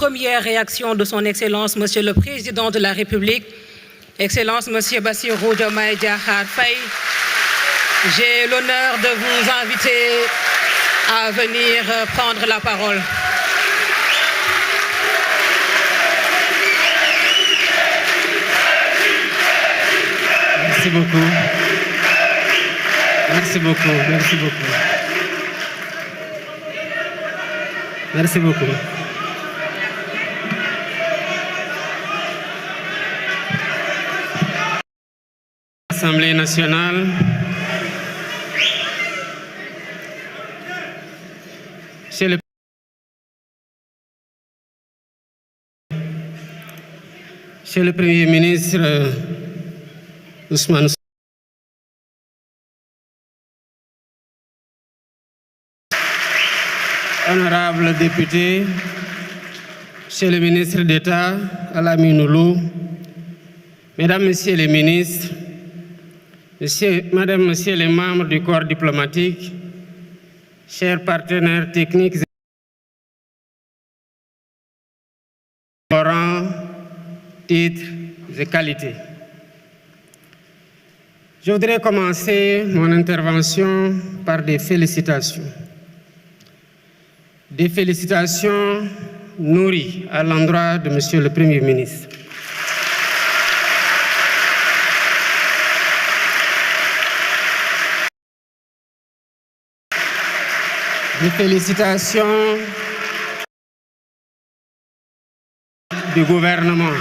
Première réaction de son Excellence, Monsieur le Président de la République, Excellence Monsieur Bassirou Diomaye Diakhar Faye, j'ai l'honneur de vous inviter à venir prendre la parole. Merci beaucoup. Merci beaucoup. Merci beaucoup. Merci beaucoup. Assemblée nationale, Monsieur le Premier ministre Ousmane Sonko, honorables députés, Monsieur le ministre d'État Alamine Loum, Mesdames, Messieurs les ministres, Madame, Messieurs les membres du corps diplomatique, chers partenaires techniques et rang, titres et qualités. Je voudrais commencer mon intervention par des félicitations. Des félicitations nourries à l'endroit de Monsieur le Premier ministre. Des félicitations du gouvernement.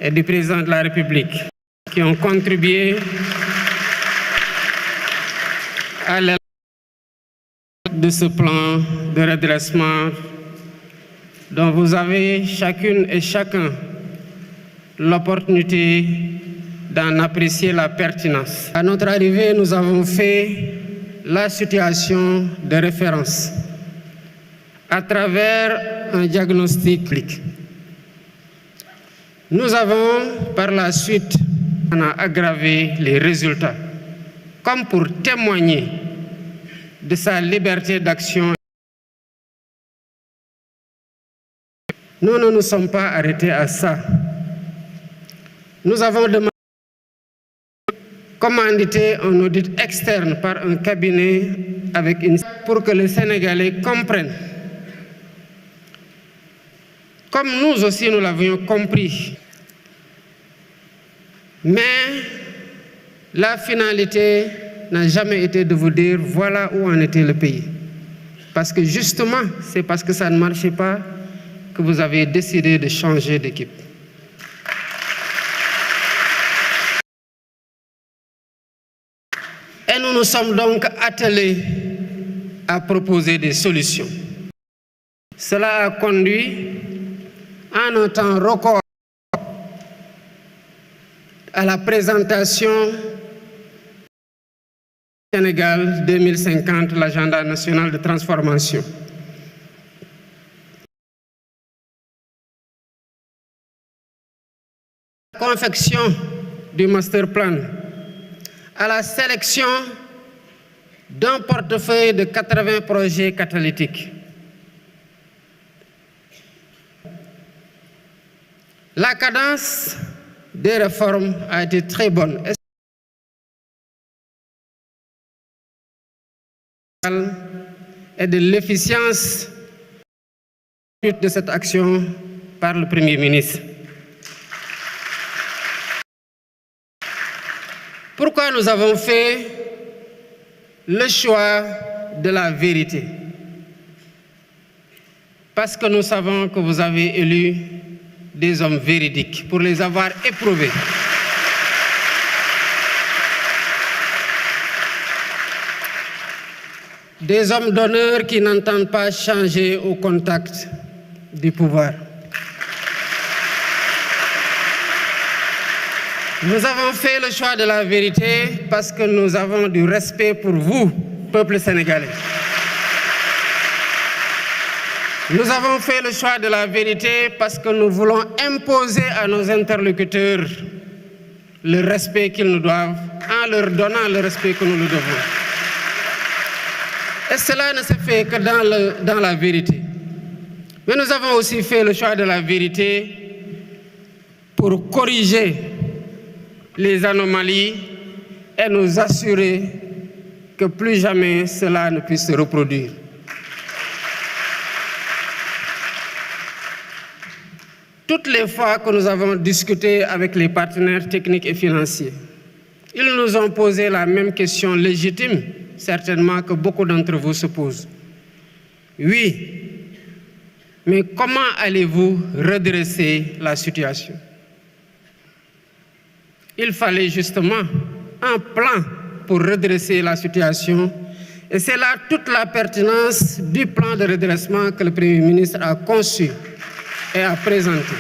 Et du président de la République qui ont contribué à l'élaboration de ce plan de redressement dont vous avez chacune et chacun l'opportunité d'en apprécier la pertinence. À notre arrivée, nous avons fait la situation de référence à travers un diagnostic clinique. Nous avons par la suite aggravé les résultats, comme pour témoigner de sa liberté d'action. Nous ne nous sommes pas arrêtés à ça. Nous avons demandé commandité un audit externe par un cabinet avec une pour que les Sénégalais comprennent. Comme nous aussi nous l'avions compris. Mais la finalité n'a jamais été de vous dire voilà où en était le pays. Parce que justement, c'est parce que ça ne marchait pas que vous avez décidé de changer d'équipe. Et nous nous sommes donc attelés à proposer des solutions. Cela a conduit en un temps record à la présentation Sénégal 2050, l'agenda national de transformation. La confection du master plan, à la sélection d'un portefeuille de 80 projets catalytiques. La cadence des réformes a été très bonne. Et de l'efficience de cette action par le Premier ministre. Pourquoi nous avons fait le choix de la vérité? Parce que nous savons que vous avez élu des hommes véridiques pour les avoir éprouvés. Des hommes d'honneur qui n'entendent pas changer au contact du pouvoir. Nous avons fait le choix de la vérité parce que nous avons du respect pour vous, peuple sénégalais. Nous avons fait le choix de la vérité parce que nous voulons imposer à nos interlocuteurs le respect qu'ils nous doivent en leur donnant le respect que nous nous devons. Et cela ne se fait que dans la vérité. Mais nous avons aussi fait le choix de la vérité pour corriger les anomalies et nous assurer que plus jamais cela ne puisse se reproduire. Toutes les fois que nous avons discuté avec les partenaires techniques et financiers, ils nous ont posé la même question légitime, certainement que beaucoup d'entre vous se posent. Oui, mais comment allez-vous redresser la situation? Il fallait justement un plan pour redresser la situation et c'est là toute la pertinence du plan de redressement que le Premier ministre a conçu et a présenté.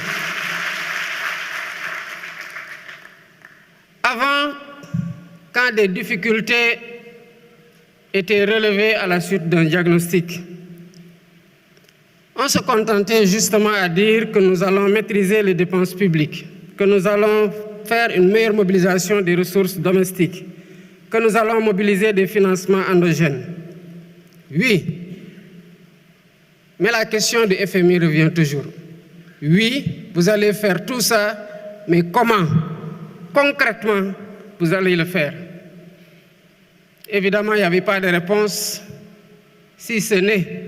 Avant, quand des difficultés étaient relevées à la suite d'un diagnostic, on se contentait justement à dire que nous allons maîtriser les dépenses publiques, que nous allons faire une meilleure mobilisation des ressources domestiques, que nous allons mobiliser des financements endogènes. Oui, mais la question du FMI revient toujours. Oui, vous allez faire tout ça, mais comment? Concrètement, vous allez le faire. Évidemment, il n'y avait pas de réponse, si ce n'est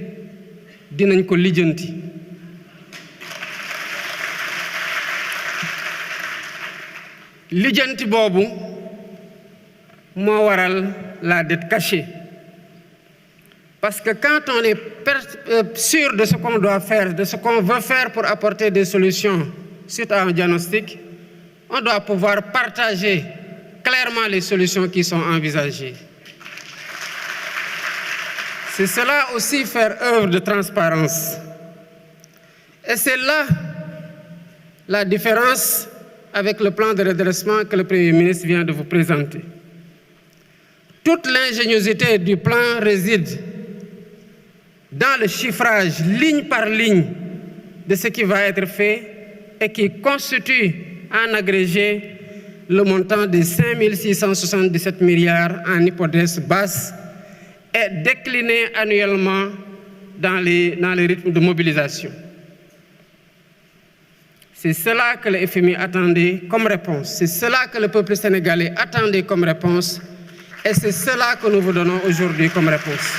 dinañ ko lijjanti. Lijjanti boobu moo waral la dette cachée. Parce que quand on est sûr de ce qu'on doit faire, de ce qu'on veut faire pour apporter des solutions suite à un diagnostic, on doit pouvoir partager clairement les solutions qui sont envisagées. C'est cela aussi faire œuvre de transparence. Et c'est là la différence avec le plan de redressement que le Premier ministre vient de vous présenter. Toute l'ingéniosité du plan réside dans le chiffrage ligne par ligne de ce qui va être fait et qui constitue en agrégé le montant de 5 677 milliards en hypothèse basse et décliné annuellement dans les rythmes de mobilisation. C'est cela que le FMI attendait comme réponse. C'est cela que le peuple sénégalais attendait comme réponse. Et c'est cela que nous vous donnons aujourd'hui comme réponse.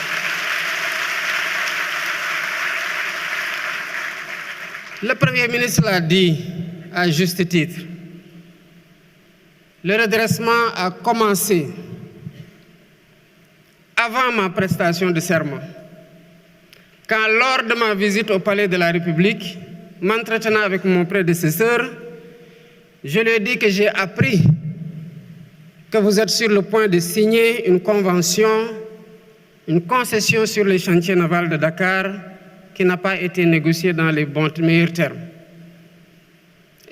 Le Premier ministre l'a dit à juste titre. Le redressement a commencé avant ma prestation de serment. Quand lors de ma visite au Palais de la République, m'entretenant avec mon prédécesseur, je lui ai dit que j'ai appris que vous êtes sur le point de signer une convention, une concession sur les chantiers navals de Dakar qui n'a pas été négociée dans les meilleurs termes.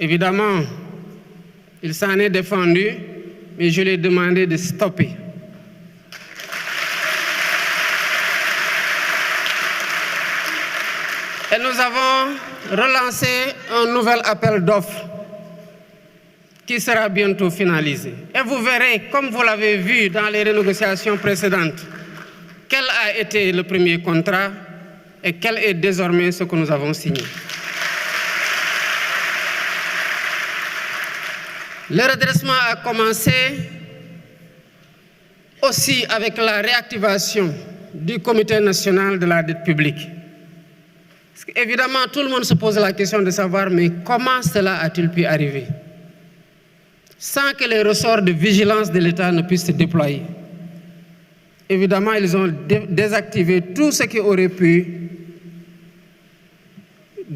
Évidemment, il s'en est défendu, mais je lui ai demandé de stopper. Et nous avons relancé un nouvel appel d'offres qui sera bientôt finalisé. Et vous verrez, comme vous l'avez vu dans les renégociations précédentes, quel a été le premier contrat et quel est désormais ce que nous avons signé. Le redressement a commencé aussi avec la réactivation du Comité national de la dette publique. Parce qu'évidemment, tout le monde se pose la question de savoir, mais comment cela a-t-il pu arriver sans que les ressorts de vigilance de l'État ne puissent se déployer? Évidemment, ils ont désactivé tout ce qui aurait pu